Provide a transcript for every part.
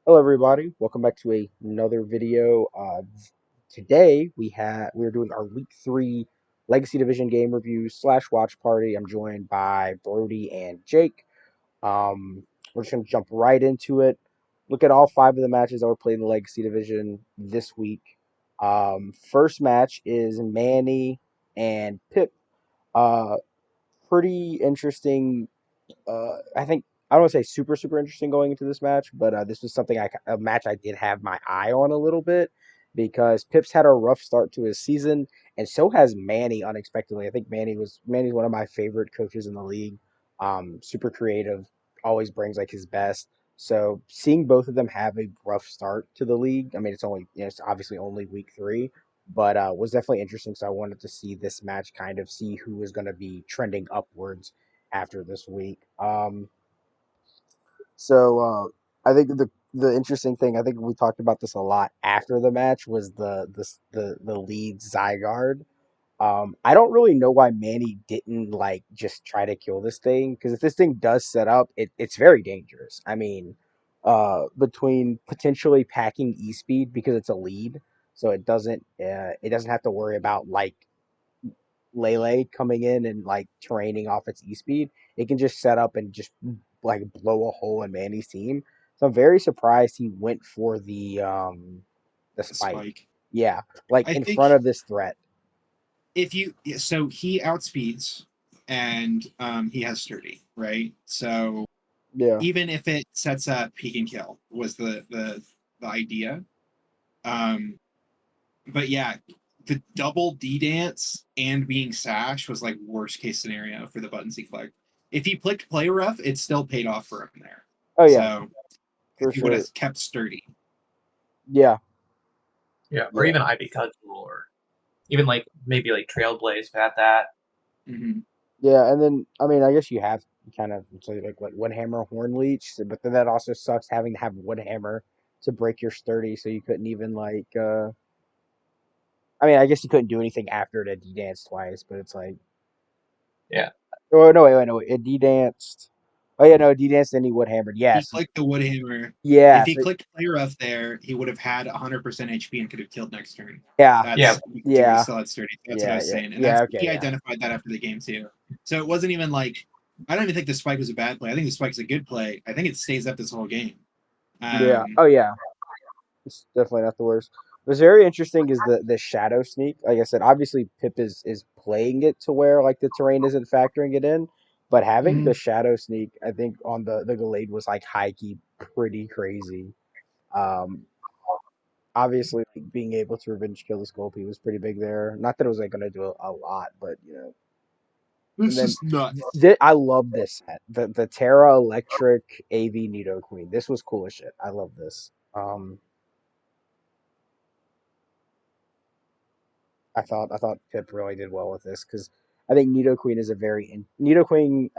Hello, everybody. Welcome back to another video. Today we're doing our week three Legacy Division game review slash watch party. I'm joined by Brody and Jake. We're just gonna jump right into it. Look at all five of the matches that were played in the Legacy Division this week. First match is Manny and Pip. Uh, Pretty interesting. I think I don't want to say super interesting going into this match, but this was something a match I did have my eye on a little bit because Pips had a rough start to his season, and so has Manny unexpectedly. I think Manny's one of my favorite coaches in the league. Super creative, always brings like his best. So seeing both of them have a rough start to the league, I mean it's obviously only week three, but was definitely interesting. So I wanted to see this match, kind of see who was going to be trending upwards after this week. So I think the interesting thing, I think we talked about this a lot after the match, was the lead Zygarde. I don't really know why Manny didn't like just try to kill this thing, because if this thing does set up, it's very dangerous. I mean, between potentially packing E speed because it's a lead, so it doesn't have to worry about like Lele coming in and like terraining off its E speed. It can just set up and just like blow a hole in Manny's team. So I'm very surprised he went for the The spike. spike. Yeah, like I in think front of this threat. so he outspeeds and he has sturdy, right? So Yeah. even if it sets up peek and kill was the idea. Um but yeah, the double D dance and being sash was like worst case scenario for the buttons he clicked. If he clicked play rough, it still paid off for him there. Oh yeah, So for he would sure. have kept sturdy. Yeah, Yeah, or yeah, even Ivy Cudgel, or even like maybe like Trailblaze at that. Mm-hmm. yeah. And then I mean, I guess you have kind of say like what Woodhammer Horn Leech, but then that also sucks having to have Woodhammer to break your sturdy, so you couldn't even like. I mean, I guess you couldn't do anything after it. D dance twice, but it's like. Yeah, Oh no! Wait, no! It de-danced. Oh yeah, no, it de-danced and he wood hammered. He Yes, clicked the Woodhammer. yeah, If he so, clicked play rough there, he would have had 100% HP and could have killed next turn. yeah, yeah, That's he would have yeah, still had sturdy. That's what I yeah, was yeah, saying, and yeah. that's Okay, he yeah, identified that after the game too. So it wasn't even like I don't even think the spike was a bad play. I think the spike's a good play. I think it stays up this whole game. yeah. Um, Oh yeah, it's definitely not the worst. What's very interesting is the shadow sneak. Like I said, obviously Pip is playing it to where like the terrain isn't factoring it in, but having the mhm. shadow sneak, I think on the Gallade was like high key pretty crazy. Um, Obviously like, being able to revenge kill the Sculpey was pretty big there. Not that it was like going to do a lot, but you know. And This then is nuts. I love this set. The Terra Electric AV Nido Queen. This was cool as shit. I love this. I thought Pip really did well with this because I think Nido Queen is a Nido King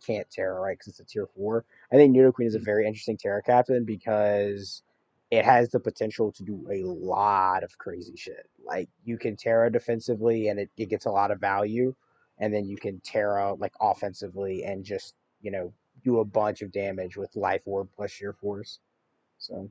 can't Terra, right, because it's a tier 4. I think Nido Queen is a very interesting Terra captain because it has the potential to do a lot of crazy shit. Like you can Terra defensively and it gets a lot of value, and then you can Terra like offensively and just do a bunch of damage with Life Orb plus Sheer Force. So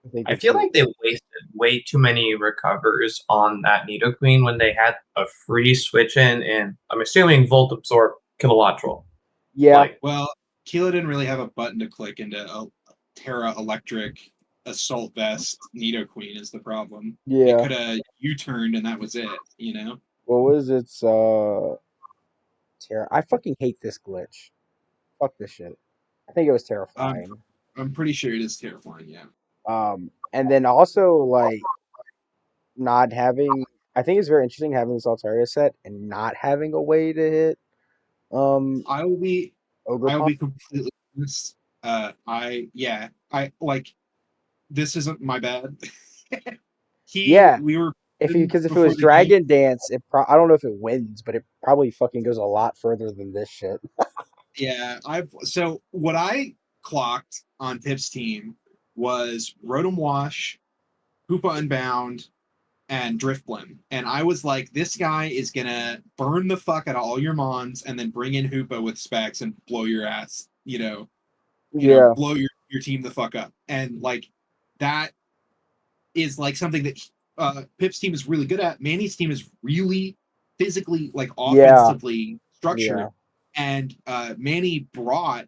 I think I it's feel like they wasted way too many recovers on that Nidoqueen when they had a free switch in, and I'm assuming Volt Absorb Kilowattrel. yeah, Like, Well, Keela didn't really have a button to click into a Terra Electric Assault Vest. Nido Queen is the problem. It yeah. could have U-turned and that was it. You know. What was its Terra? I fucking hate this glitch. Fuck this shit. I think it was Um, terrifying. I'm pretty sure it is terrifying. Yeah. And then also like not having. I think it's very interesting having this Altaria set and not having a way to hit um I will be Ogre I will Pop. be completely honest. I like this isn't my bad. he Yeah, we were if it before was the game. Dragon Dance, I don't know if it wins, but it probably fucking goes a lot further than this shit. Yeah, I've so what I clocked on Pip's team was Rotom Wash, Hoopa Unbound, and Driftblim. And I was like, this guy is gonna burn the fuck out of all your mons and then bring in Hoopa with specs and blow your ass, Yeah, blow your team the fuck up. And like that is like something that Pip's team is really good at. Manny's team is really physically, like yeah, offensively yeah, structured. And Manny brought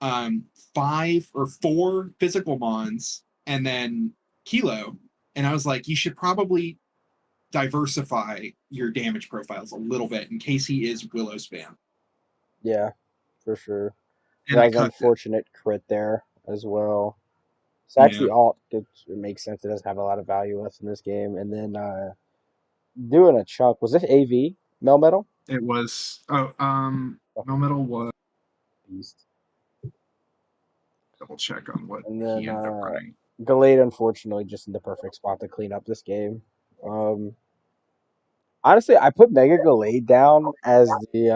4 physical mons and then Kilo. And I was like, you should probably diversify your damage profiles a little bit in case he is Willow spam. yeah, for sure. And That I was an cucked it. unfortunate crit there as well. So Yeah. actually, alt it makes sense. It doesn't have a lot of value left in this game. And then doing a chunk. Was this AV Melmetal? It was Fucking Melmetal was beast. double check on what And he then ended up running. Gallade, unfortunately, just in the perfect spot to clean up this game. Honestly, I put Mega Gallade down as the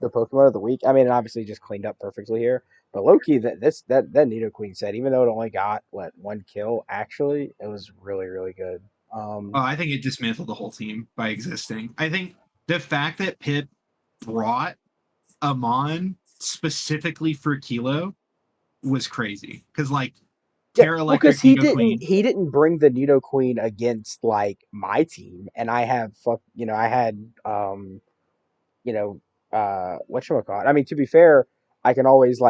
Pokemon of the week. I mean, it obviously just cleaned up perfectly here. But low key, that Nidoqueen set, even though it only got what 1 kill, actually, it was really really good. I think it dismantled the whole team by existing. I think the fact that Pip brought Amon specifically for Kilo was crazy. Because like Yeah, Terra well, because Electric Nidoqueen. he didn't bring the Nidoqueen against like my team, and I have I had you know, whatchamacallit. I mean, to be fair, I can always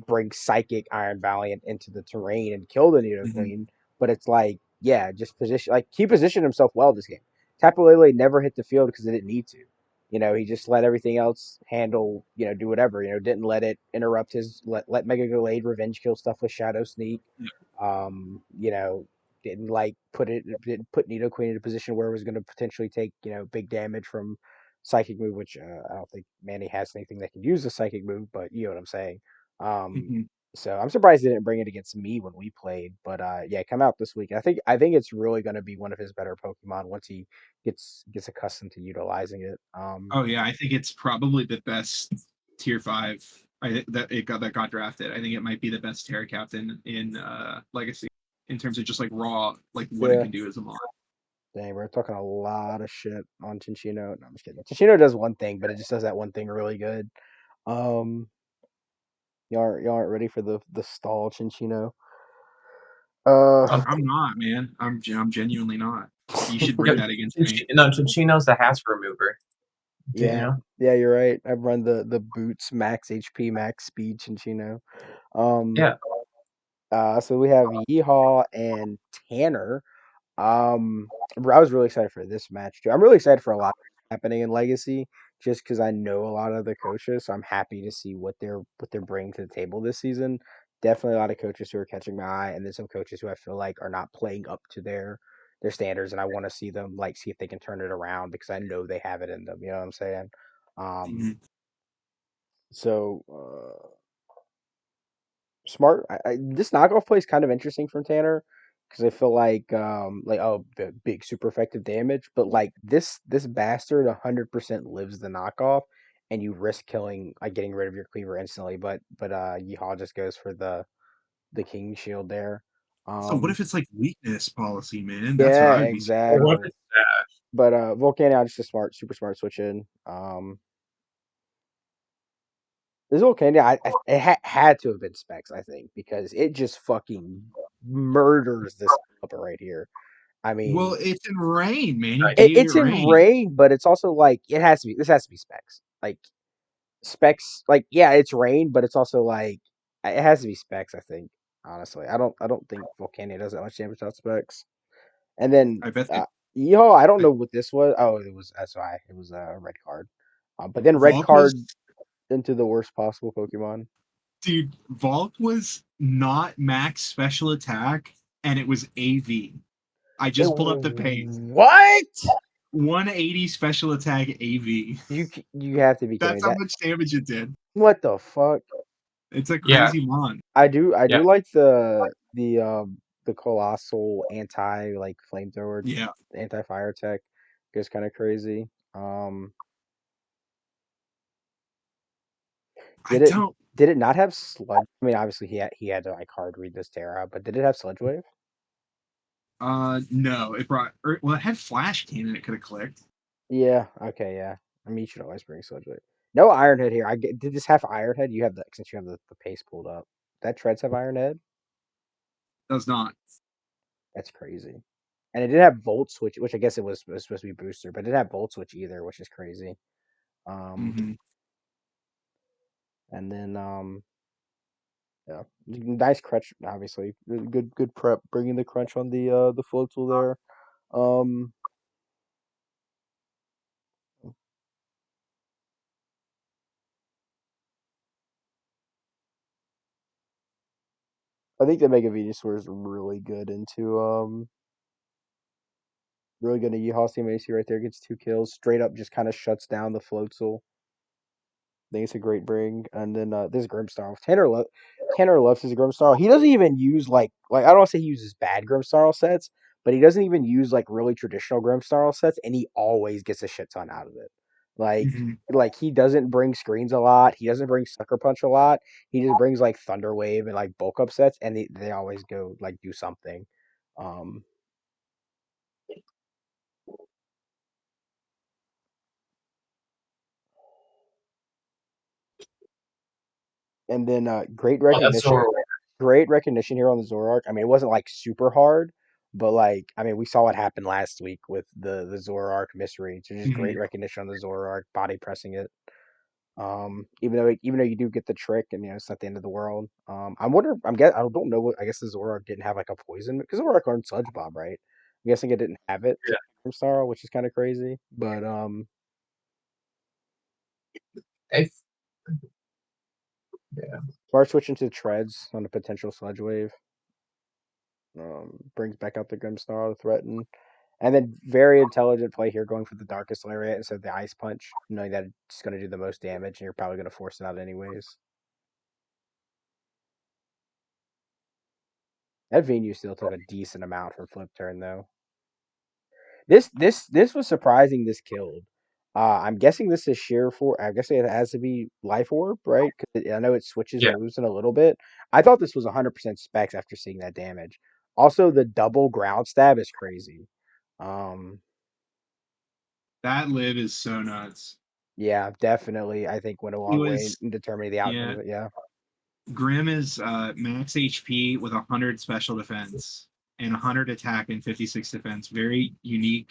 bring Psychic Iron Valiant into the terrain and kill the Mhm. Nidoqueen, but it's like, yeah, just position he positioned himself well this game. Tapu Lele never hit the field because it didn't need to. He just let everything else handle, do whatever. Didn't let it interrupt let Mega Gallade revenge kill stuff with Shadow Sneak. Yeah. You know, didn't put Nidoqueen in a position where it was going to potentially take big damage from psychic move, which I don't think Manny has anything that can use a psychic move, but you know what I'm saying. Um, Mhm. so I'm surprised he didn't bring it against me when we played, but yeah, come out this week. I think it's really going to be one of his better Pokemon once he gets accustomed to utilizing it. Oh yeah, I think it's probably the best tier 5 that got drafted. I think it might be the best Terra Captain in Legacy in terms of just like raw, like what it Yeah, can do as a mod. dang, we're talking a lot of shit on Chinchino. No, I'm just kidding. Chinchino does one thing, but it just does that one thing really good. Um, y'all aren't ready for the stall Chinchino. Uh, I'm not, man. I'm genuinely not. You should bring Yep. that against me. No, Chinchino's the Hats remover. Did you yeah, know? yeah, you're right. I run the boots max HP, max speed Chinchino. Um, Yeah. so we have Yeehaw and Tanner. I was really excited for this match too. I'm really excited for a lot happening in Legacy, just because I know a lot of the coaches. So I'm happy to see what they're bringing to the table this season. Definitely a lot of coaches who are catching my eye, and then some coaches who I feel like are not playing up to their standards, and I want to see them see if they can turn it around because I know they have it in them. You know what I'm saying? Um, Mhm. so smart. This knockoff play is kind of interesting from Tanner because I feel like oh the big super effective damage, but like this bastard 100% lives the knockoff, and you risk killing getting rid of your cleaver instantly. But Yeehaw just goes for the king shield there. So what Um if it's like weakness policy, man? That's what yeah, I would be scared. Or what exactly. is that? But Volcanion just a super smart switch in. This Volcanion it had to have been specs I think because it just fucking murders this up right here. I Well, mean, it's in rain, man. You Right. gave it it's in rain. rain, but it's also like it has to be. This has to be specs. Like specs. Like yeah, it's rain, but it's also like it has to be specs. I think honestly, I don't think Volcania does that much damage without specs. And then I bet they, I don't I, know what this was. Oh, it was SI. It was a red card. But then red Volk was, card into the worst possible Pokemon. dude. Volk was not max special attack, and it was AV. I It, just pulled up the page. what? 180 special attack AV. You have to be kidding me. That's how That much damage it did. what the fuck? It's a Yeah. crazy mon. I do Yeah. like the colossal anti flamethrower Yeah, anti fire tech. Goes kind of crazy. Um, I did it don't. did it not have sludge? I mean, obviously he had to hard read this Terra, but did it have sludge wave? No, it brought. Well, it had flash cannon. It could have clicked. Yeah. Okay. Yeah. I mean, you should always bring Sludge Wave. No Ironhead here. Did this have Ironhead? You have the since you have the pace pulled up. That Treads have Ironhead. Does not. That's crazy. And it didn't have Volt Switch, which I guess it was supposed to be booster, but it didn't have Volt Switch either, which is crazy. Mm-hmm. And then yeah, nice crunch. Obviously, really good prep, bringing the crunch on the floatzel there. Um, I think the Mega Venusaur is really good into Yeehaw Team AC right there. Gets 2 kills, straight up just kind of shuts down the floatzel. I think it's a great bring. And then this Grimmsnarl. Tanner loves his Grimmsnarl. He doesn't even use like I don't want to say he uses bad Grimmsnarl sets, but he doesn't even use like really traditional Grimmsnarl sets, and he always gets a shit ton out of it. Like Mm-hmm. like he doesn't bring screens a lot. He doesn't bring Sucker Punch a lot. He just brings like Thunder Wave and like bulk up sets, and they always go like do something. Um, and then Oh, that's so. great recognition here on the Zoroark. I mean, it wasn't like super hard, but like I mean, we saw what happened last week with the Zoroark misreads. There's just Mm-hmm. great recognition on the Zoroark, body pressing it. Even though you do get the trick, and it's not the end of the world. I don't know what. I guess the Zoroark didn't have like a poison because Zoroark learned Sludge Bomb, right? I'm guessing it didn't have it from Sorrow, which is kind of crazy. But I, yeah. smart switching to Treads on a potential Sludge Wave. Brings back out the Grimmsnarl to threaten. And then very intelligent play here, going for the Darkest Lariat instead of the Ice Punch, knowing that it's going to do the most damage, and you're probably going to force it out anyways. That Venu still took a decent amount from flip turn though. This was surprising. This killed. I'm guessing this is sheer for. I'm guessing it has to be Life Orb, right? Because I know it switches Yeah. moves in a little bit. I thought this was 100% specs after seeing that damage. Also, the double ground stab is crazy. Um, That live is so nuts. yeah, definitely. I think went a He long way was, in determining the outcome yeah. of it. Yeah. Grim is max HP with 100 special defense and 100 attack and 56 defense. Very unique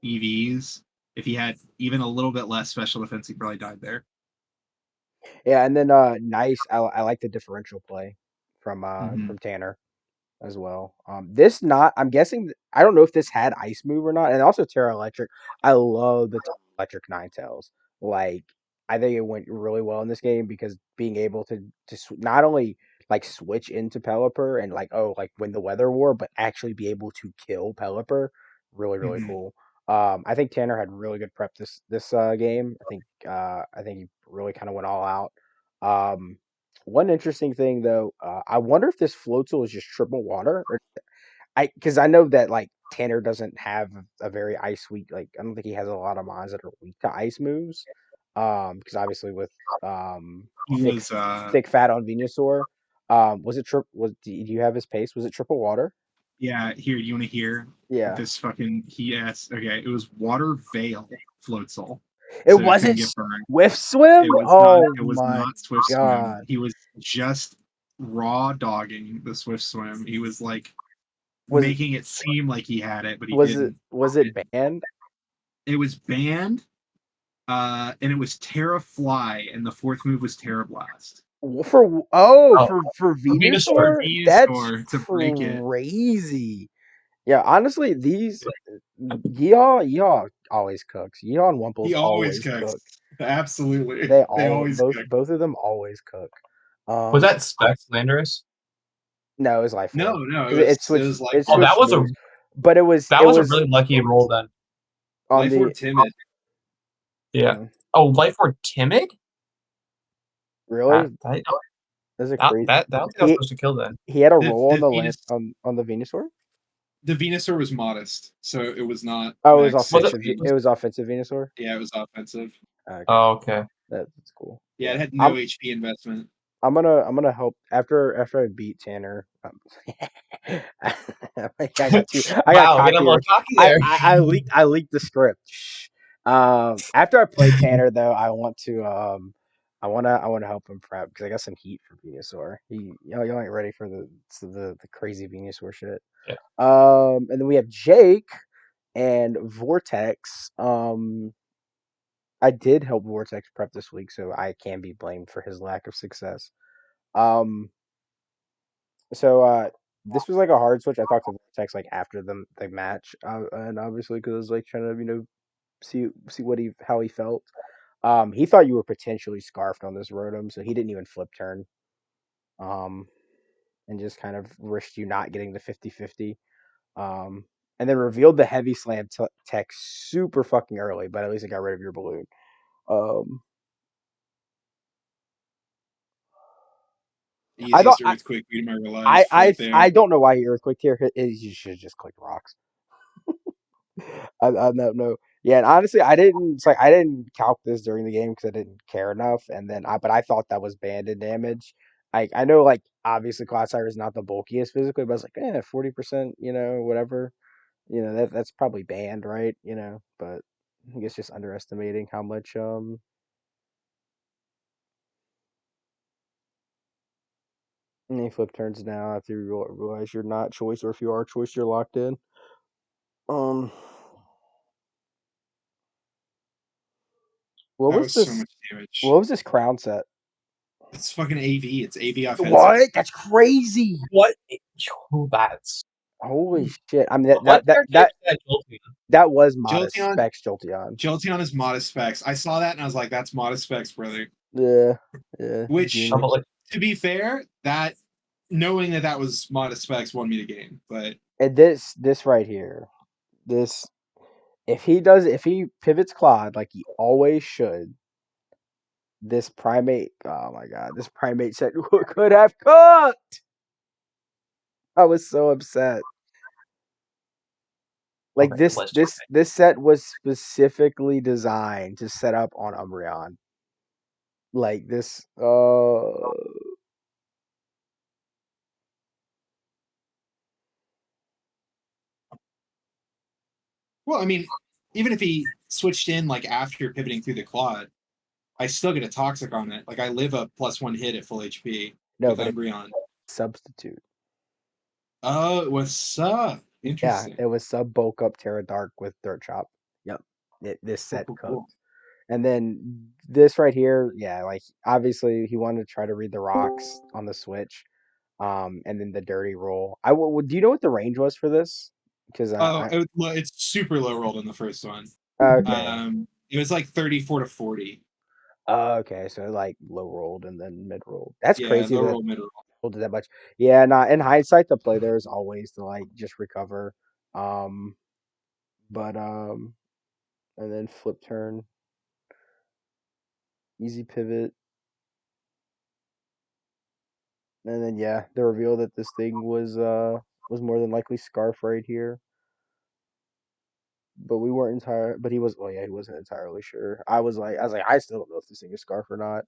EVs. If he had even a little bit less special defense, he probably died there. Yeah, and then nice. I like the differential play Mm-hmm. from Tanner as well. This not. I'm guessing. I don't know if this had ice move or not, and also Terra Electric. I love the Terra Electric Ninetales. Like I think it went really well in this game because being able to not only like switch into Pelipper and like win the Weather War, but actually be able to kill Pelipper, really Mm-hmm. cool. I think Tanner had really good prep this game. I think he really kind of went all out. One interesting thing though, I wonder if this Floatzel is just triple water, or because I know that like Tanner doesn't have a very ice weak. Like I don't think he has a lot of mons that are weak to ice moves. Because obviously with He thick was thick fat on Venusaur, was it trip? Was do you have his pace? Was it triple water? yeah, here, you want to hear Yeah, this fucking he asked okay, it was water veil Floatzel. it So it couldn't wasn't get burned. Swift Swim. Oh It was my not Swift Swim. god! He was just raw dogging the Swift Swim. He was like Was making it seem like he had it, but he didn't. was it banned? It was banned, and it was Terra Fly, and the fourth move was Terra Blast. Oh, For Venusaur. Venusaur, that's Venusaur to break it. crazy. Yeah, honestly, these Yeehaw always cooks. Yeehaw and Wumples He always always cooks. cook. Absolutely, They they all always cook. both of them always cook. Was Um, that Specs Landorus? no, it was Life No, Orb no, because it was like it Oh, switched moves, but that it was a was really lucky roll then. on Life the Orb Timid. Yeah. mm, Oh, Life Orb Timid? really That that's a crazy. I don't think that was supposed to kill then. He had a The roll on the the land Venus on the Venusaur. the Venusaur was modest, so it was not Oh, it was max Was it? offensive. HP. It was offensive Venusaur. Yeah, it was offensive. Okay, Oh, okay. that's cool. Yeah, Yeah, it had no HP investment. I'm gonna help after I beat Tanner. I got Wow, get a cocky. little cocky there. I leaked the script. Shh. After I play Tanner though, I wanna help him prep because I got some heat for Venusaur. Y'all ain't ready for the crazy Venusaur shit. Yeah. And then we have Jake and Vortex. I did help Vortex prep this week, so I can be blamed for his lack of success. Um, so this was like a hard switch. I talked to Vortex like after the match, and obviously because I was like trying to see what he how he felt. He thought you were potentially scarfed on this Rotom, so he didn't even flip turn. Um, and just kind of risked you not getting the 50-50. Um, and then revealed the heavy slam tech super fucking early, but at least it got rid of your balloon. Um, I thought Easiest earthquake beat of my life, right there. I don't know why he earthquaked here. You should just click rocks. I don't know. Yeah, and honestly, I didn't. It's like I didn't calc this during the game because I didn't care enough. And then but I thought that was banded damage. I know like obviously Clodsire is not the bulkiest physically, but I was like, 40%, whatever. That's probably banned, right? But I think it's just underestimating how much any flip turns now after you realize you're not choice, or if you are choice, you're locked in. Um, what That was was so this? much damage. What was this crown set? It's fucking AV. It's AV offensive. What? That's crazy. What? Oh, that's Holy shit! I mean what character is that Jolteon? that was modest Jolteon, specs Jolteon. Jolteon is modest specs. I saw that and I was like, that's modest specs, brother. Yeah, yeah, Which, I'm genius. like, to be fair, that knowing that was modest specs won me the game. But And this right here, this if he pivots Claude like he always should, this primate. Oh my god, this primate set could have cooked. I was so upset. Like okay, let's try. this set was specifically designed to set up on Umbreon. Like this. well, I mean, even if he switched in like after pivoting through the quad, I still get a toxic on it. Like I live a +1 hit at full HP No, with but it's Umbreon. substitute. Oh, it was Yeah, interesting. it was sub bulk up Terra Dark with Dirt Chop. Yep. This Cool, set cool, cooked. cool. And then this right here, yeah, like obviously he wanted to try to read the rocks on the switch. And then the dirty roll. Do you know what the range was for this? Because Oh, it's super low rolled in the first one. okay. It was like 34 to 40. Okay, so like low rolled and then mid rolled. That's Yeah, crazy low that roll, mid roll. rolled that much. Yeah, not in hindsight, the play there is always to like just recover. Um, but and then flip turn, easy pivot, and then yeah, the reveal that this thing was more than likely Scarf right here. But we weren't entire. But he was. Oh yeah, he wasn't entirely sure. I was like, I still don't know if this thing is Scarf or not.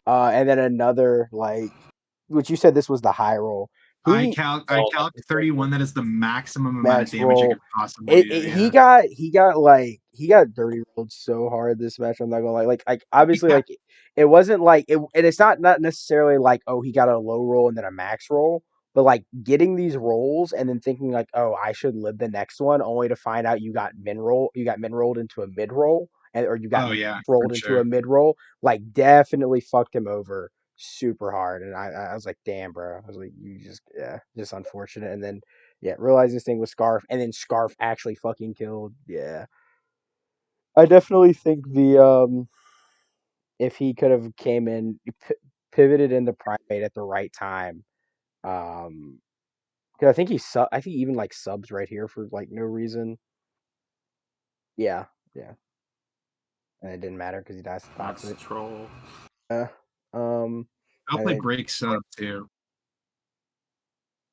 And then another like, which you said this was the high roll. He I Oh, calc 31. That is the maximum amount of max damage I roll. could possibly do. He Yeah. got he got dirty rolled so hard this match. I'm not gonna lie. Like obviously like it wasn't like it, and it's not necessarily like oh he got a low roll and then a max roll, but like getting these rolls and then thinking like oh I should live the next one, only to find out you got min rolled into a mid roll, or you got Oh yeah, for rolled into a sure. mid roll, like definitely fucked him over super hard. And I was like damn bro, I was like you just unfortunate. And then yeah, realized this thing was Scarf, and then Scarf actually fucking killed. Yeah, I definitely think the if he could have came in, pivoted into Primate at the right time, because I think he even like subs right here for like no reason. Yeah, yeah, and it didn't matter because he dies to That's toxic. troll. Yeah, um, I'll and play then break sub too.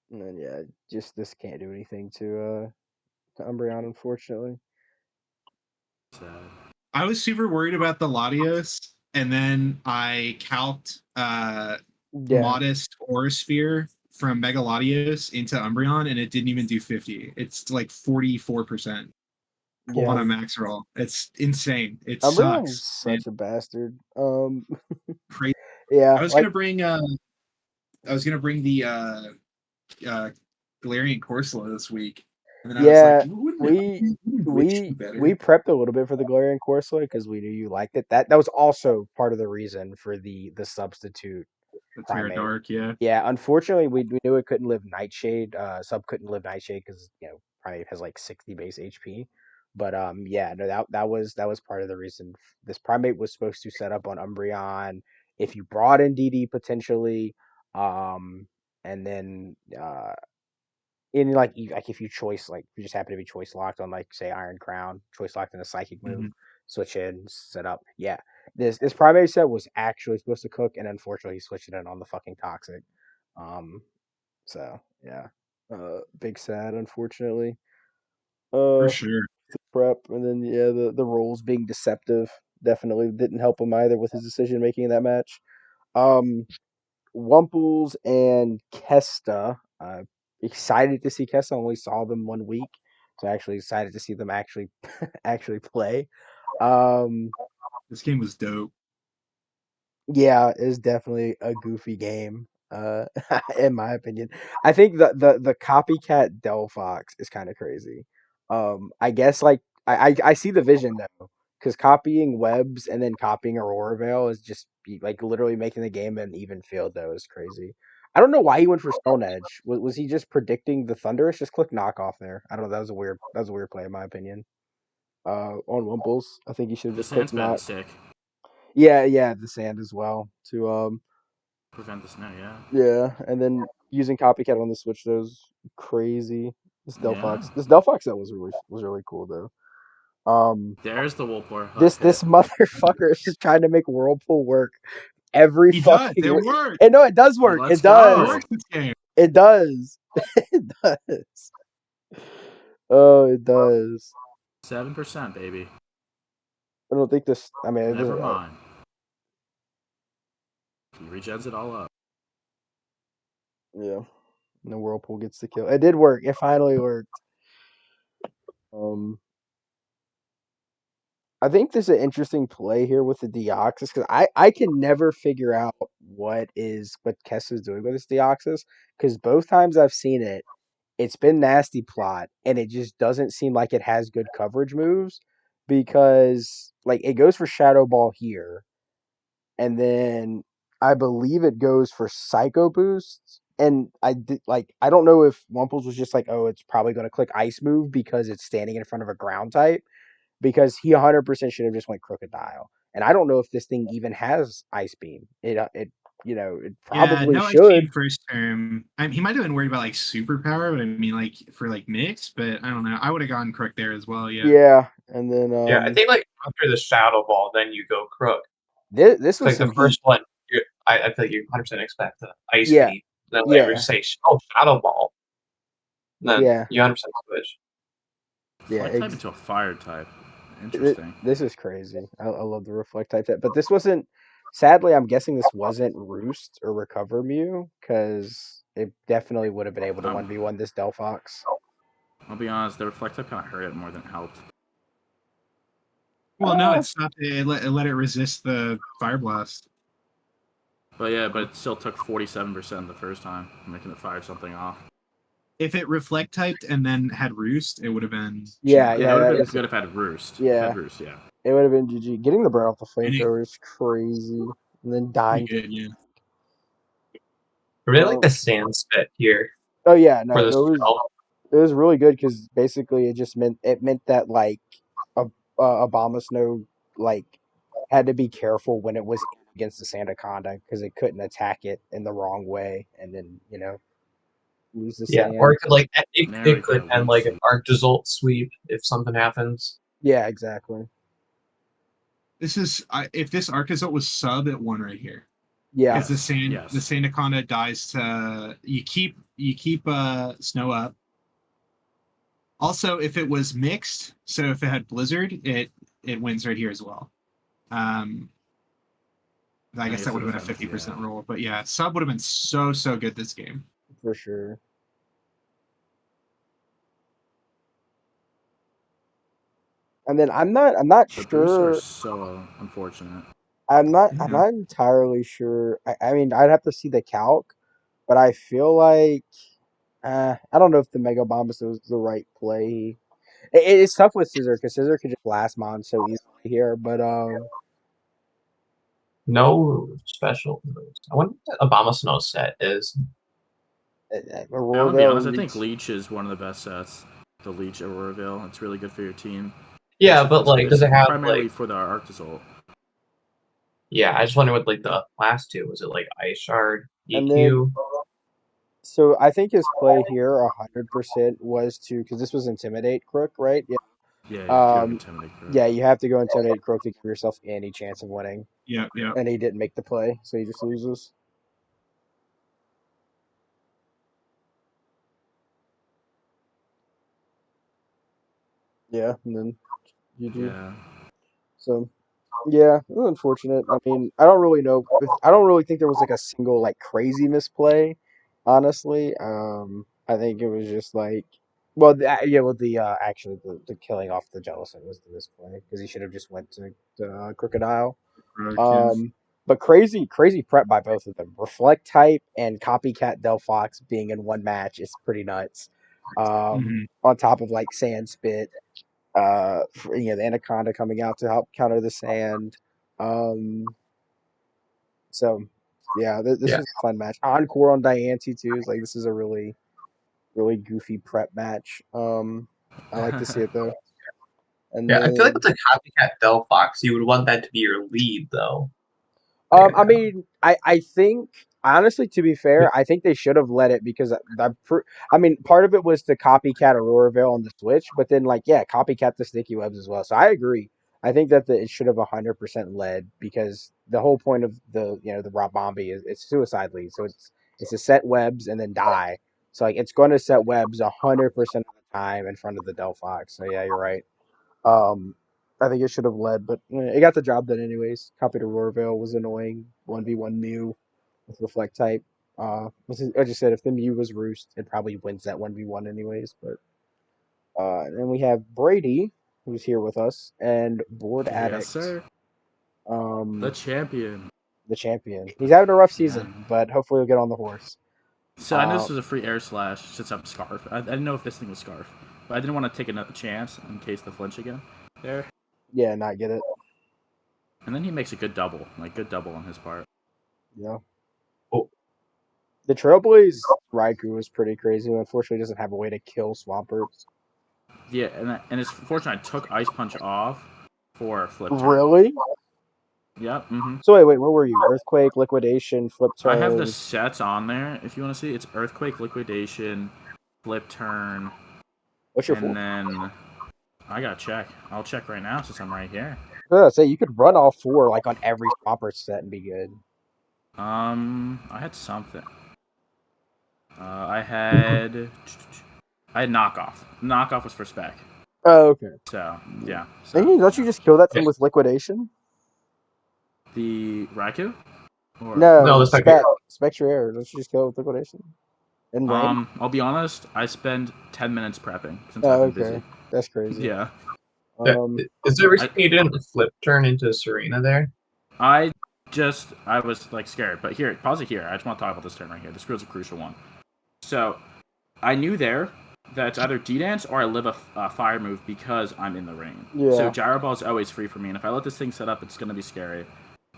yeah, just this can't do anything to Umbreon unfortunately. Sad. I was super worried about the Latios, and then I calced Yeah. modest Aurasphere from Megalodios into Umbreon, and it didn't even do 50. It's like 44% Yeah. on a max roll. It's insane. It Umbreon's sucks. such a bastard. Crazy. Yeah, I was like gonna bring the Galarian Corsola this week, and then I was like, yeah, wouldn't Witch be we better? prepped a little bit for the Galarian Corsola because we knew you liked it. That was also part of the reason for the substitute The Terra primate. Dark, yeah. Yeah, unfortunately, we knew it couldn't live Nightshade. Sub couldn't live Nightshade because primate has like 60 base HP. But yeah, no, that was part of the reason. This primate was supposed to set up on Umbreon if you brought in DD potentially, and then in like if you choice like if you just happen to be choice locked on like say Iron Crown, choice locked in a psychic move, Mhm. switch in, set up. Yeah. This primary set was actually supposed to cook, and unfortunately he switched it in on the fucking toxic. Um so yeah. Big sad, unfortunately. For Uh sure. Prep, and then yeah, the roles being deceptive definitely didn't help him either with his decision making in that match. Um Wumples and Kesta. Excited to see Kesta. Only saw them 1 week, so actually excited to see them actually actually play. Um, This game was dope. yeah, it's definitely a goofy game. In my opinion, I think the copycat Delphox is kind of crazy. I guess like I see the vision though, because copying webs and then copying Aurora Veil is just like literally making the game an even field though is crazy. I don't know why he went for Stone Edge. Was he just predicting the Thunderous? Just click knockoff there. I don't know. That was a weird play in my opinion. On Wimples, I think he should have The just clicked sand's better than knock. stick. Yeah, the sand as well to Prevent the snow, yeah. yeah, and then using copycat on the Switch though is crazy. Yeah. This Delphox that was really cool though. There's the Woolpore hook This hit. motherfucker is just trying to make Whirlpool work every He does. fucking It way. worked. And no, it does work. Let's It It does. go. works this game. It does. It does. Oh, it does. 7%, baby. I don't think this. I mean, Never mind. He regens it all up. yeah. And the Whirlpool gets the kill. It did work. It finally worked. Um, I think there's an interesting play here with the Deoxys because I can never figure out what Kessa's doing with this Deoxys because both times I've seen it, it's been nasty plot and it just doesn't seem like it has good coverage moves because like it goes for Shadow Ball here and then I believe it goes for Psycho Boosts and I don't know if Wumples was just like, oh, it's probably going to click Ice Move because it's standing in front of a ground type because he 100% should have just went Crocodile. And I don't know if this thing even has Ice Beam. It Yeah, probably no ice should. beam first term. He might have been worried about like superpower, but I mean like for like mix, but I don't know. I would have gone Crook there as well, yeah. Yeah, and then Yeah, I think like after the Shadow Ball, then you go Crook. this It's was like the some heat. first one. I feel like you 100% expect the Ice Yeah, Beam. Then later yeah, say, oh, Shadow Ball. Then yeah, you 100% switch. yeah. Flight type into a fire type. Interesting. This is crazy. I love the reflect type set, but this wasn't. Sadly, I'm guessing this wasn't Roost or Recover Mew because it definitely would have been able to 1v1 this Delphox. I'll be honest, the reflect type kind of hurt it more than it helped. Well, no, it stopped it. It let it resist the fire blast. But yeah, but it still took 47% the first time, making it fire something off. If it reflect typed and then had roost, it would have been Yeah, GG. Yeah, it would have been that's good if it had roost. yeah. Yeah. It would have been GG. Getting the burn off the And flamethrower is crazy, and then dying. pretty good, yeah. I really like the sand spit here Oh yeah, for no, the spell. it was really good because basically it meant that like a Obama Snow like had to be careful when it was against the Sandaconda because it couldn't attack it in the wrong way and then lose the Yeah, or stand. it could like Mary it could could end weak like an sweep. arc result sweep if something happens. Yeah, exactly. This is if this Arcazot was sub at 1 right here. Yeah, Because the Yes. Sandaconda dies to you keep snow up. Also, if it was mixed, so if it had Blizzard, it wins right here as well. I guess that would have been a 50% rule. But yeah, sub would have been so good this game. For sure. And then I'm not The boosts are sure. so unfortunate. I'm not entirely sure. I mean, I'd have to see the calc, but I feel like I don't know if the Mega Bomb is the right play. It's tough with Scissor because Scissor could just last Mon so easily here, but No special moves. I wonder what Obama Snow set is. I'm gonna be honest. I think Leech is one of the best sets. The Leech Auroraville. It's really good for your team. Yeah, but like, does it have primarily like for the Arctozolt? Yeah, I just wonder what like the last two was. It like Ice Shard, and then EQ? so I think his play here 100% was to because this was Intimidate Crook, right? Yeah. Yeah, you have to go Intimidate Crook. Yeah, you have to go Intimidate Crook to give yourself any chance of winning. Yeah. And he didn't make the play, so he just loses. Yeah, and then GG. Yeah. So yeah, it was unfortunate. I mean, I don't really know. I don't really think there was like a single like crazy misplay. Honestly, I think it was just like, well, actually the killing off the Jellicent was the misplay because he should have just went to Crocodile. But crazy prep by both of them. Reflect type and copycat Delphox being in one match is pretty nuts. On top of like Sand Spit, the Anaconda coming out to help counter the Sand. So yeah, this was a fun match. Encore on Diancie too. Is like this is a really goofy prep match. I like to see it though. And Yeah, then, I feel like with the copycat Delphox, you would want that to be your lead though. I mean, I think honestly, to be fair, I think they should have let it because I mean, part of it was to copycat Auroraville on the Switch, but then copycat the Sticky Webs as well. So I agree. I think that it should have 100% led because the whole point of the Rob Bombi is it's suicide lead, so it's to set webs and then die. So like it's going to set webs 100% of the time in front of the Delphox. So yeah, you're right. Um, I think it should have led, but it got the job done anyways. Copy to Roarvale was annoying. 1v1 Mew with Reflect type. I just said if the Mew was Roost, it probably wins that 1v1 anyways. But and then we have Brady, who's here with us, and Board Addict. Yes, sir. The champion. The champion. He's having a rough season, but hopefully he'll get on the horse. So I know this was a free air slash since I'm Scarf. I didn't know if this thing was Scarf, but I didn't want to take another chance in case the flinch again there. Yeah, not get it. And then he makes a good double on his part. Yeah. Oh. The Trailblaze Raikou is pretty crazy. Unfortunately, doesn't have a way to kill Swampert. Yeah, and it's fortunate I took Ice Punch off for Flip Turn. Really? Yep. So wait, where were you? Earthquake, Liquidation, Flip Turn. I have the sets on there. If you want to see, it's Earthquake, Liquidation, Flip Turn. What's your and then I gotta check. I'll check right now since I'm right here. I was gonna say you could run all four like on every Swampert set and be good. I had something. I had knockoff. Knockoff was for spec. Oh, okay. So yeah. Don't you just kill that thing with Liquidation? The Raikou? No, the Spectre Air. Don't you just kill it with Liquidation? And rain? I'll be honest. I spend 10 minutes prepping since I've been busy. That's crazy. Yeah. Is there a reason you didn't Flip Turn into Serena there? I was like scared, but here, pause it here. I just want to talk about this turn right here. This was a crucial one. So, I knew there that it's either D-Dance or I live a fire move because I'm in the rain. Yeah. So Gyro Ball is always free for me, and if I let this thing set up, it's going to be scary.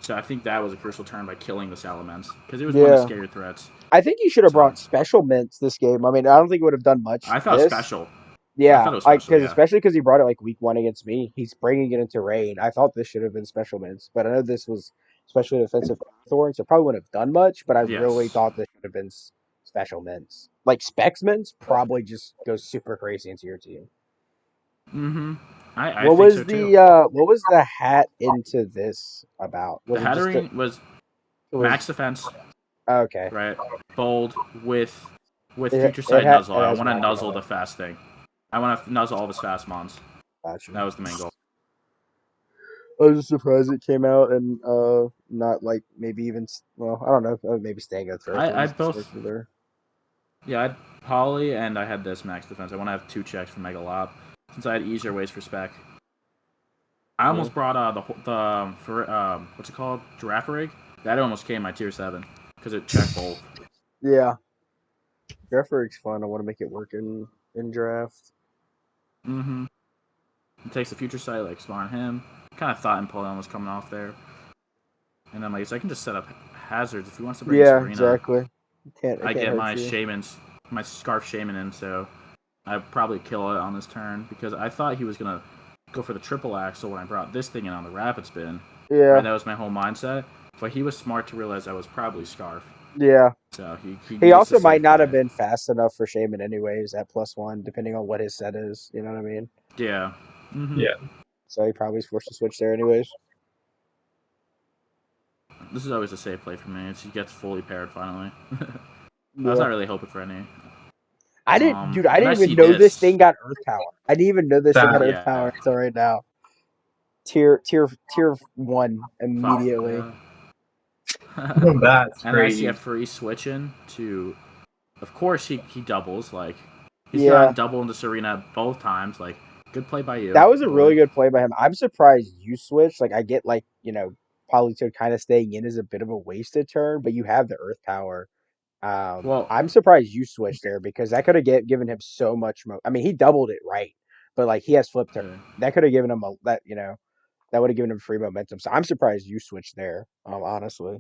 So I think that was a crucial turn by killing the Salamence because it was one of the scary threats. I think you should have brought Special Mints this game. I mean, I don't think it would have done much. I thought special. Yeah, I thought it was special, especially because he brought it like week 1 against me. He's bringing it into rain. I thought this should have been Special Mints, but I know this was especially defensive Thorn, so probably wouldn't have done much. But I really thought this should have been Special Mints. Like Specs Mints probably just goes super crazy into your team. I think so too. What was the hat into this about? The Hattering was max defense. Okay. Right. Bold with future sight nuzzle. I want to nuzzle the fast thing. I want to nuzzle all of his fast mons. Gotcha. That was the main goal. was just surprised it came out and not like maybe even well, I don't know, maybe staying at third. I both. There. Yeah, I had Poly and I had this max defense. I want to have 2 checks for Mega Lob since I had easier ways for spec. I almost brought the for what's it called, Giraffe Rig. That almost came my tier 7 because it checked both. Yeah, draft rig's fun. I want to make it work in draft. Mm-hmm. It takes the future sight, like smart him. Kind of thought Empoleon was coming off there, and then so I can just set up hazards if he wants to bring Serena. Exactly. I get my shamans, my Scarf Shaman in, so I'd probably kill it on this turn because I thought he was gonna go for the triple axle when I brought this thing in on the rapid spin. Yeah. Right, that was my whole mindset. But he was smart to realize I was probably Scarf. Yeah. So he also might not have been fast enough for Shaman anyways at +1, depending on what his set is. You know what I mean? Yeah. Mm-hmm. Yeah. So he probably was forced to switch there anyways. This is always a safe play for me. He gets fully paired finally. I was not really hoping for any. I didn't even know this thing got Earth Power. I didn't even know this thing got Earth Power until right now. Tier 1 immediately. That's and crazy. I see a free switching to. Of course, he doubles. Like he's gotten double into Serena both times. Like good play by you. That was a really good play by him. I'm surprised you switched. Like I get Politoed kind of staying in is a bit of a wasted turn, but you have the Earth Power. Well, I'm surprised you switched there because that could have given him so much. I mean, he doubled it right, but like he has flip turn. That could have given him that would have given him free momentum. So I'm surprised you switched there. Honestly.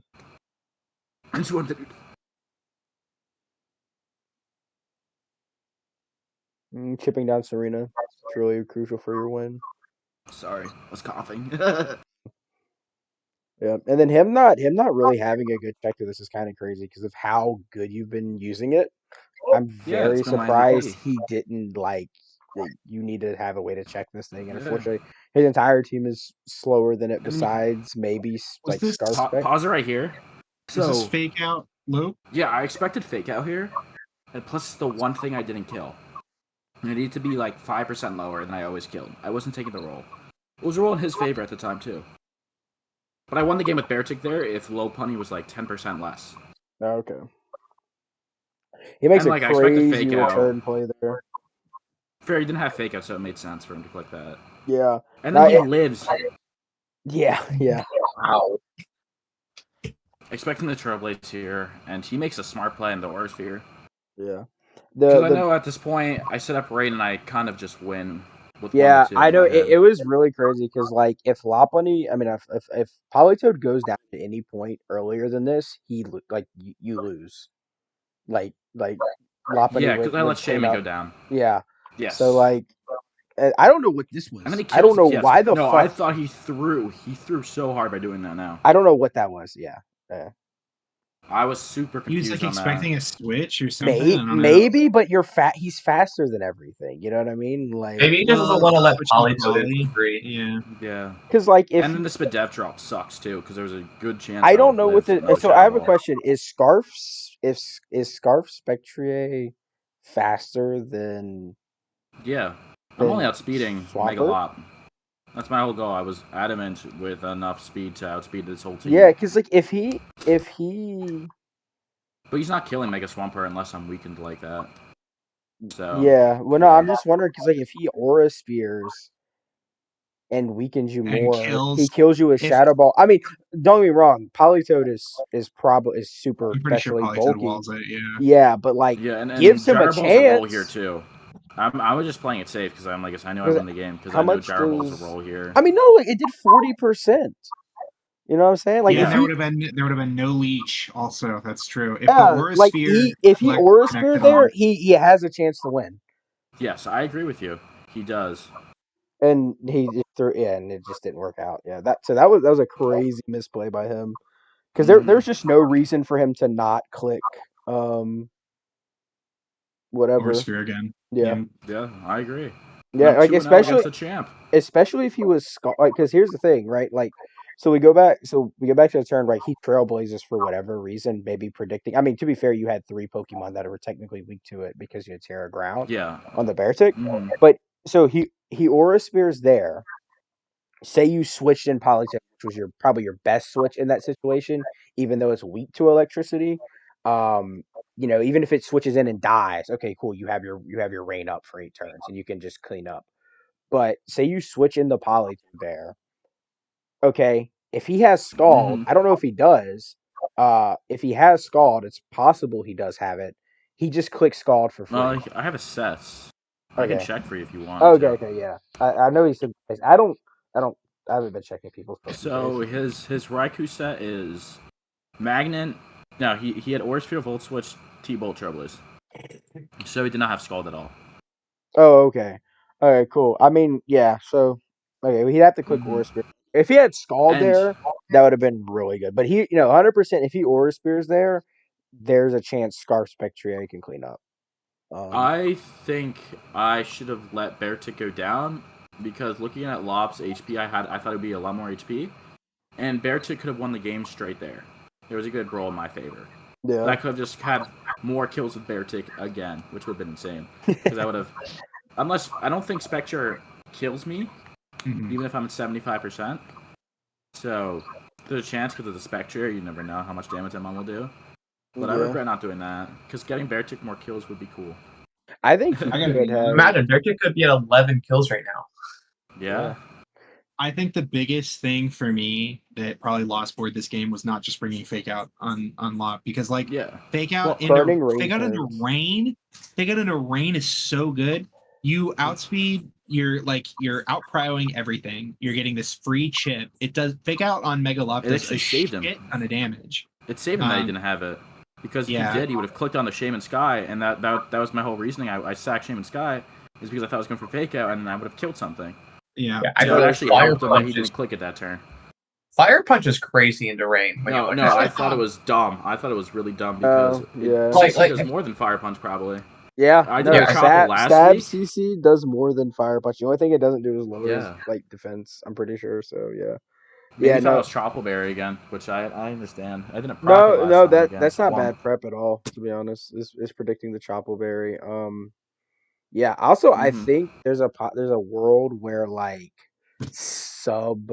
Chipping down Serena. It's really crucial for your win. Sorry, I was coughing. Yeah, and then him not really having a good check to this is kind of crazy because of how good you've been using it. I'm very surprised he didn't you need to have a way to check this thing, and unfortunately, his entire team is slower than it. Besides, maybe Scarf Spec. Pause it right here. So, is this fake out loop? Yeah, I expected fake out here, and plus the one thing I didn't kill. And it needed to be like 5% lower than I always killed. I wasn't taking the roll. It was a roll in his favor at the time too. But I won the game with Beartick there if low punny was like 10% less. Okay. He makes a crazy return play there. Fair, he didn't have fake out, so it made sense for him to click that. Yeah. And then he lives. Yeah. Wow. Expecting the Trailblaze here, and he makes a smart play in the Aura Sphere. Yeah. Because I know at this point, I set up raid and I kind of just win. With I know it was really crazy because if Lopunny, I mean, if Politoed goes down at any point earlier than this, you lose. Like Lopunny. Yeah, because I let Shaman go down. Yeah. Yes. So I don't know what this was. I don't know why the fuck. I thought he threw so hard by doing that. Now I don't know what that was. Yeah. I was super confused. He was expecting a switch or something. Maybe, but he's faster than everything. You know what I mean? Like maybe he just doesn't want to let Politoed in for free. Yeah. Because and then the Spadev drop sucks too because there was a good chance. I don't know what so I have a question: Is Scarf Spectrier faster than? Yeah, I'm only outspeeding Megalop. That's my whole goal. I was adamant with enough speed to outspeed this whole team. Yeah, because if he. But he's not killing Mega Swampert unless I'm weakened like that. So. Yeah, well, no, I'm just wondering because if he Aura Spears and weakens you more, he kills you with Shadow Ball. I mean, don't get me wrong, Politoed is super especially bulky. Yeah, but and gives him a chance. A roll here too. I was just playing it safe because I'm like I knew I won the game because I know Gyraball's a roll here. I mean, no, it did 40%. You know what I'm saying? Like, there would have been no leech. Also, that's true. If the Aura Sphere, if he Aura Sphere there, he has a chance to win. Yes, I agree with you. He does. And he threw, and it just didn't work out. Yeah, that was a crazy misplay by him because there's just no reason for him to not click whatever Aura Sphere again. Yeah, I agree. Yeah, like especially if he was because here's the thing, right? Like, so we go back to the turn, right? He Trailblazes for whatever reason, maybe predicting. I mean, to be fair, you had 3 Pokemon that were technically weak to it because you had Terra Ground. Yeah. On the Beartick, but so he Aura Spears there, say you switched in Polytech, which was probably your best switch in that situation, even though it's weak to electricity. Even if it switches in and dies, okay, cool. You have your rain up for 8 turns, and you can just clean up. But say you switch in the Polytech there, okay. If he has Scald, I don't know if he does. If he has Scald, it's possible he does have it. He just clicks Scald for free. I have a set. I can Okay. check for you if you wanted Okay. to. Okay. Yeah. I know he's. I don't. I don't. I haven't been checking people's Pokemon So base. his Raikou set is Magnet. No, he had Aura Sphere, Volt Switch, T-Bolt, Trailblaze. So he did not have Scald at all. Oh, okay. All right, cool. I mean, yeah. So, okay, well, he'd have to click Aura Spear. If he had Scald And there, that would have been really good. But 100%. If he Aura Spears there, there's a chance Scarf Spectria can clean up. I think I should have let Beartic go down because looking at Lop's HP, I thought it would be a lot more HP, and Beartic could have won the game straight there. There was a good roll in my favor. Yeah. But I could have just had more kills with Beartic again, which would have been insane. Because I would have, unless I don't think Spectre kills me, even if I'm at 75%. So there's a chance because of the Spectre, you never know how much damage that one will do. But I regret not doing that because getting Beartic more kills would be cool. I think he I gotta could be have. Imagine Dirty could be at 11 kills right now. Yeah. I think the biggest thing for me that probably lost board this game was not just bringing fake out on lot because fake out Burning rain fake out into turns. rain, fake out into rain is so good. You outspeed, you're outprowing everything. You're getting this free chip. It does fake out on Mega Lop It does actually a saved shit him. ton of damage. It saved him that he didn't have it. Because if he did, he would have clicked on the Shaman Sky, and that was my whole reasoning. I sacked Shaman Sky is because I thought I was going for fake out, and then I would have killed something. Yeah. So it actually helped him that he didn't click at that turn. Fire Punch is crazy into rain. No, I thought it was dumb. I thought it was really dumb because CC does more than Fire Punch probably. Yeah, I did Chopple last Stab week. CC does more than Fire Punch. The only thing it doesn't do is lower his defense. I'm pretty sure. So yeah. Maybe thought it was Troppleberry again, which I understand. I didn't prep it last time against that's not Swamp. bad prep at all. To be honest, is predicting the Troppleberry. Yeah. Also, I think there's a world where like sub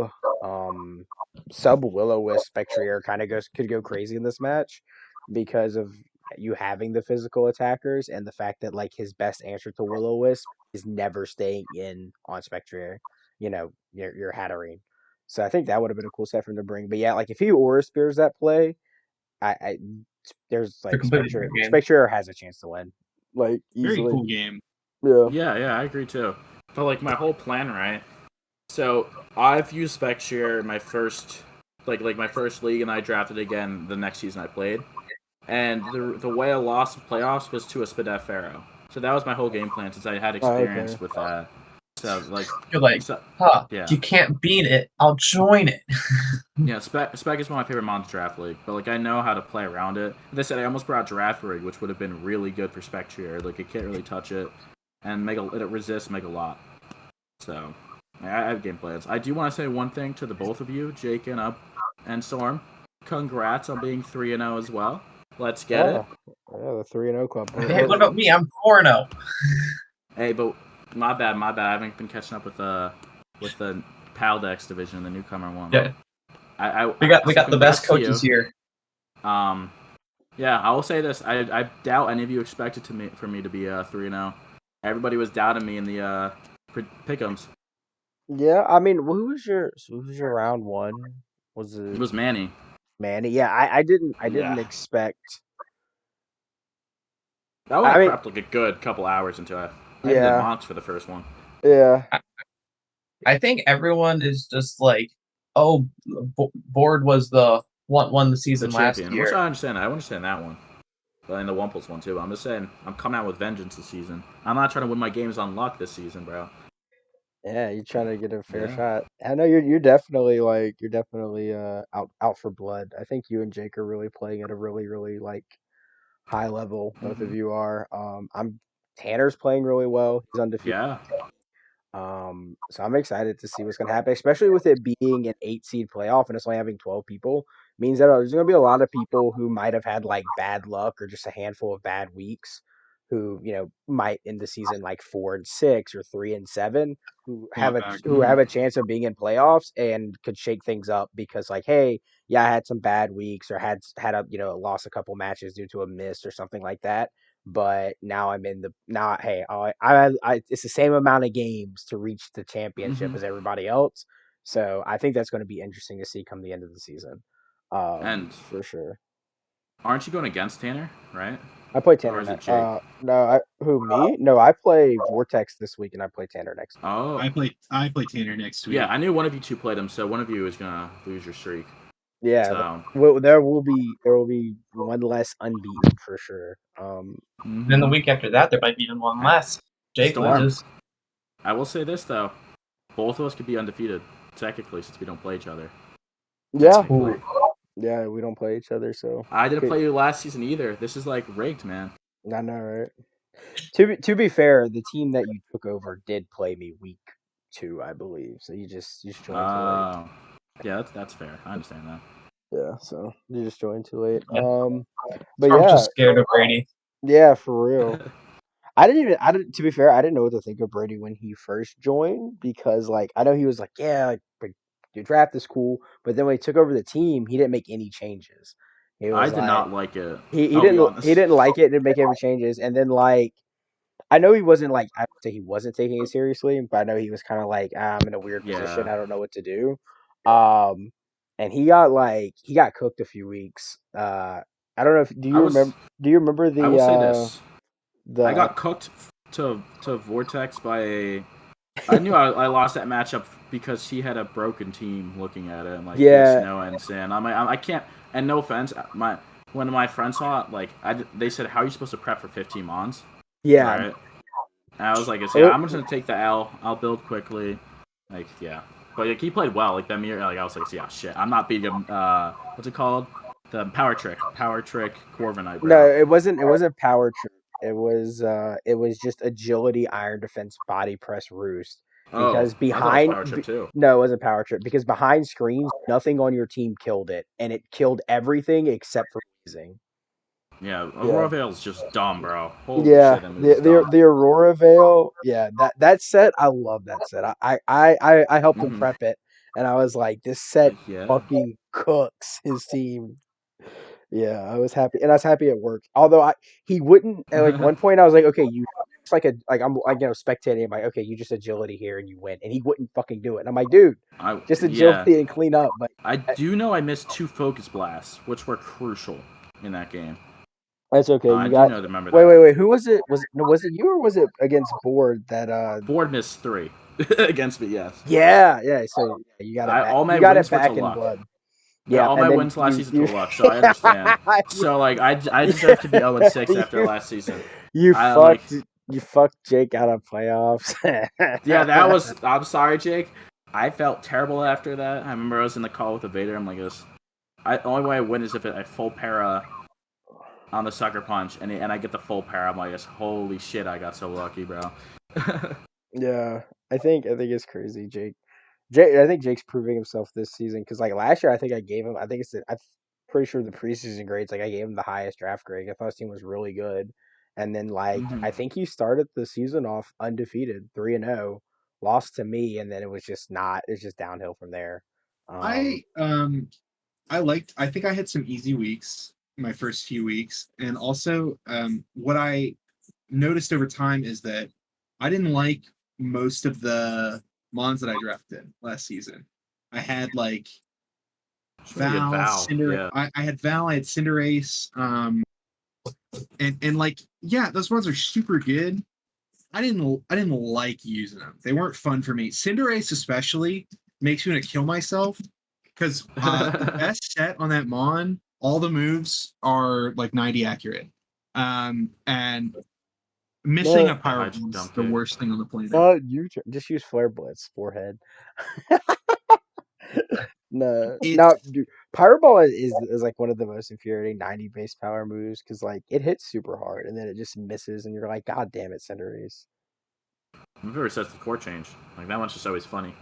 Will-O-Wisp Spectrier kind of could go crazy in this match because of you having the physical attackers and the fact that like his best answer to Will-O-Wisp is never staying in on Spectrier. Your Hatterene. So I think that would have been a cool set for him to bring. But yeah, like if he Aura Spears that play, I there's like Spectrier has a chance to win. Like easily. Very cool game. Yeah, I agree too. But like my whole plan, right? So I've used Spectrier my first like my first league, and I drafted again the next season I played. And the way I lost the playoffs was to a Spadef Pharaoh. So that was my whole game plan since I had experience with that. So like you're like, you can't beat it. I'll join it. Yeah, Spec is one of my favorite mods draft league, but like I know how to play around it. They said I almost brought Draft Rig, which would have been really good for Spectrier. Like it can't really touch it, and it resists Mega Lot. So I have game plans. I do want to say one thing to the both of you, Jake and Storm. Congrats on being 3-0 as well. Let's get it. Yeah, the 3-0 club. Hey, what about me? I'm 4-0. Hey, but my bad. I haven't been catching up with the Paldex division, the newcomer one. Yeah. We got the best coaches here. Yeah, I will say this. I doubt any of you expected for me to be 3-0. Everybody was doubting me in the pick'ems. Yeah, I mean, who was your round one? It was Manny. Manny, yeah. I didn't expect. That one I prepped like a good couple hours into it. I did launch for the first one. Yeah. I think everyone is just like, oh, Board was the won the season last year. Which I understand. I understand that one. And the Wumples one too. I'm just saying, I'm coming out with vengeance this season. I'm not trying to win my games on luck this season, bro. Yeah, you're trying to get a fair shot. I know you're definitely out for blood. I think you and Jake are really playing at a really, really like high level. Both of you are. Tanner's playing really well. He's undefeated. Yeah. So I'm excited to see what's going to happen, especially with it being an 8-seed playoff and it's only having 12 people. Means that there's going to be a lot of people who might have had like bad luck or just a handful of bad weeks. who might end the season like 4-6 or 3-7, who Come on have a back. who have a chance of being in playoffs and could shake things up because like, hey, yeah, I had some bad weeks or had a lost a couple matches due to a miss or something like that. But now I'm in the now. Hey, it's the same amount of games to reach the championship as everybody else. So I think that's going to be interesting to see come the end of the season. And For sure. aren't you going against Tanner, right? I play Or Tanner is it next. Jake? No, me? No, I play Vortex this week, and I play Tanner next. Oh, I play Tanner next week. yeah, I knew one of you two played him, so one of you is gonna lose your streak. Yeah, So there will be one less unbeaten for sure. Then the week after that, there might be even one less. Jake Storm. loses. I will say this though, both of us could be undefeated technically since we don't play each other. Yeah, Technically. yeah, we don't play each other, so I didn't play you last season either. This is like rigged, man. I know, right? To be fair, the team that you took over did play me week 2, I believe. So you just joined too late. Yeah, that's fair. I understand that. Yeah, so you just joined too late. Yeah. But I'm yeah, just scared of Brady. yeah, for real. To be fair, I didn't know what to think of Brady when he first joined because, like, I know he was like, yeah, like, your draft is cool, but then when he took over the team, he didn't make any changes. He I was did like, not like it. he I'll be didn't honest. like it, didn't make any changes, and then like, I know he wasn't like, I would say he wasn't taking it seriously, but I know he was kind of like, I'm in a weird position, Yeah. I don't know what to do. And he got cooked a few weeks. I don't know if do you remember I will say this. the I got cooked to Vortex by a. I knew I lost that matchup because he had a broken team looking at it and like he had yeah. snow and sand. I can't. And no offense, when my friends saw it, like they said, how are you supposed to prep for 15 mons? Yeah. Right. And I was like, yeah, I'm just gonna take the L. I'll build quickly. Like yeah, but like he played well. Like that mirror. Like I was like, yeah, shit. I'm not being a what's it called? The power trick Corviknight, No, bro. it wasn't power trip. It was just agility, iron defense, body press, roost. Oh, Because I thought it was power trip too. no, it wasn't power trip. Because behind screens, nothing on your team killed it, and it killed everything except for freezing. Yeah, Yeah. Aurora Veil's just dumb, bro. Holy Yeah, shit, that move is dumb. the Aurora Veil, yeah, that set, I love that set. I helped him prep it, and I was like, this set Yeah. fucking cooks his team. Yeah, I was happy, and I was happy it worked. Although he wouldn't at like one point, I was like, okay, you it's like I'm like spectating. I'm like, okay, you just agility here and you win, and he wouldn't fucking do it. And I'm like, dude, just agility and clean up. But I do know I missed 2 focus blasts, which were crucial in that game. that's okay. I You do got know to remember wait, that. Who was it? Was it you or was it against Board that Board missed 3 against me. Yes. Yeah. So you got it back. All my You got it wins were to back in luck. blood. Yeah, Yeah, all and my then wins last season you to luck, so I understand. So like I deserve to be 0-6 after you, last season. you I like fucked Jake out of playoffs. yeah, that was. I'm sorry, Jake. I felt terrible after that. I remember I was in the call with the Vader. I'm like, this. Only way I win is if I full para on the sucker punch, and I get the full para. I'm like, this. Holy shit, I got so lucky, bro. Yeah, I think it's crazy, Jake. I think Jake's proving himself this season because like last year, I think I gave him. I think I'm pretty sure the preseason grades. Like I gave him the highest draft grade. I thought his team was really good, and then like I think he started the season off undefeated, 3-0, lost to me, and then it was just not. It's just downhill from there. I think I had some easy weeks my first few weeks, and also what I noticed over time is that I didn't like most of the mons that I drafted last season. I had like Val, Cinder. Yeah. I had Val. I had Cinderace. And like yeah, those ones are super good. I didn't like using them. They weren't fun for me. Cinderace especially makes me want to kill myself because the best set on that mon, all the moves are like 90 accurate. And missing a Pyro Blast is the worst thing on the planet. You just use Flare Blitz forehead. No, dude, Pyro is like one of the most infuriating 90 base power moves because like it hits super hard and then it just misses and you're like, God damn it, Cinderace. Whoever says the core change, like that one's just always funny.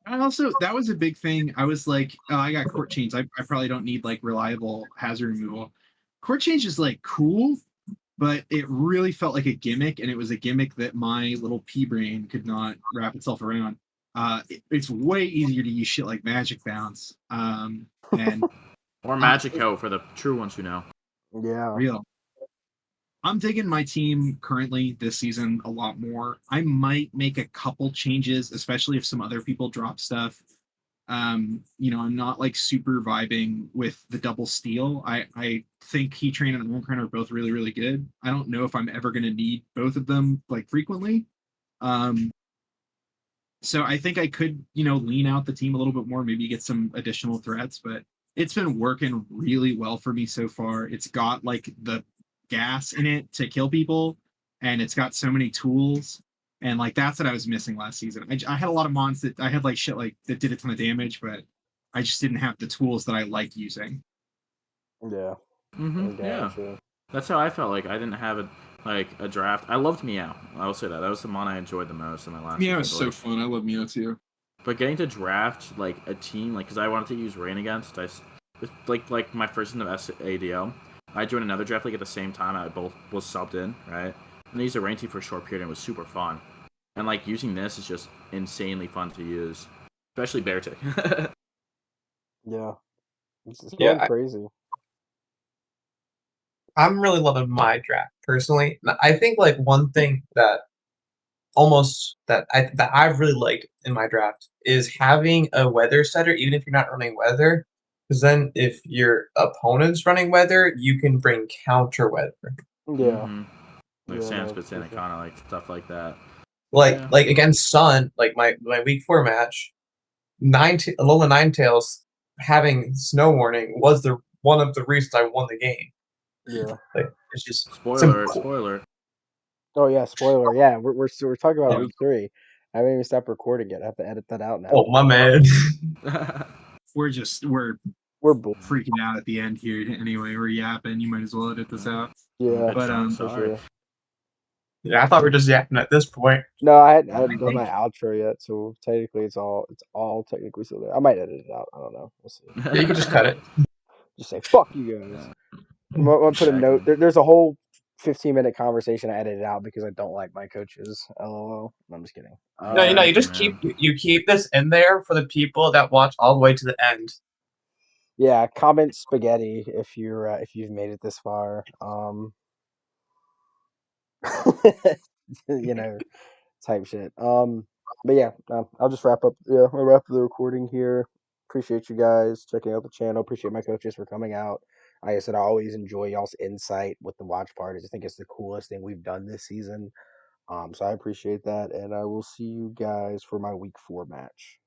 And also, that was a big thing. I was like, oh, I got court change. I probably don't need like reliable hazard removal. Court change is like cool, but it really felt like a gimmick, and it was a gimmick that my little pea brain could not wrap itself around. It's way easier to use shit like Magic Bounce, and Or Magico for the true ones who know. Yeah. real. I'm digging my team currently this season a lot more. I might make a couple changes, especially if some other people drop stuff. I'm not like super vibing with the double steal. I think Heat Train and Iron Crown are both really, really good. I don't know if I'm ever gonna need both of them like frequently. Um, so I think I could, lean out the team a little bit more, maybe get some additional threats, but it's been working really well for me so far. It's got like the gas in it to kill people, and it's got so many tools. And like that's what I was missing last season. I had a lot of mons that I had like shit like that did a ton of damage, but I just didn't have the tools that I like using. Yeah. Yeah. Gotcha. That's how I felt. Like I didn't have a draft. I loved Meow. I will say that. That was the mon I enjoyed the most in my last Meow season. is But, so like, fun. I love Meow too. but getting to draft like a team, like because I wanted to use Rain against, like my first season of ADL, I joined another draft league at the same time. I both was subbed in, right? And I used a Rain team for a short period, and it was super fun. And like using this is just insanely fun to use, especially Bear Tick. Yeah. It's Yeah, going crazy. I'm really loving my draft personally. I think like one thing that almost that I've really liked in my draft is having a weather setter, even if you're not running weather. Because then, if your opponent's running weather, you can bring counter weather. Yeah. Like Yeah, Sans no, for Bitsina, sure. kind of like stuff like that. Like Yeah. like against Sun, like my week 4 match, Alola Ninetales having snow warning was the one of the reasons I won the game. Yeah. Like it's just Spoiler. simple. Spoiler. Oh yeah, spoiler. Yeah, we're talking about Yeah. week 3. I haven't even stopped recording yet. I have to edit that out now. Oh my man. We're We're bored. freaking out at the end here anyway. We're yapping. You might as well edit this out. Yeah, But for Sorry. sure. Yeah, I thought we were just yapping at this point. No, I hadn't done think- my outro yet, so technically it's all technically still there. I might edit it out. I don't know. We'll see. Yeah, you can just cut it. Just say fuck you guys. I'm gonna put a note. There's a whole 15-minute conversation I edited out because I don't like my coaches. LOL. I'm just kidding. No, you just man. keep this in there for the people that watch all the way to the end. Yeah, comment spaghetti if you've made it this far. You know, type shit. But yeah, I'll just wrap up. Yeah, I'll wrap up the recording here. Appreciate you guys checking out the channel. Appreciate my coaches for coming out. Like I said, I always enjoy y'all's insight with the watch parties. I think it's the coolest thing we've done this season. So I appreciate that, and I will see you guys for my week 4 match.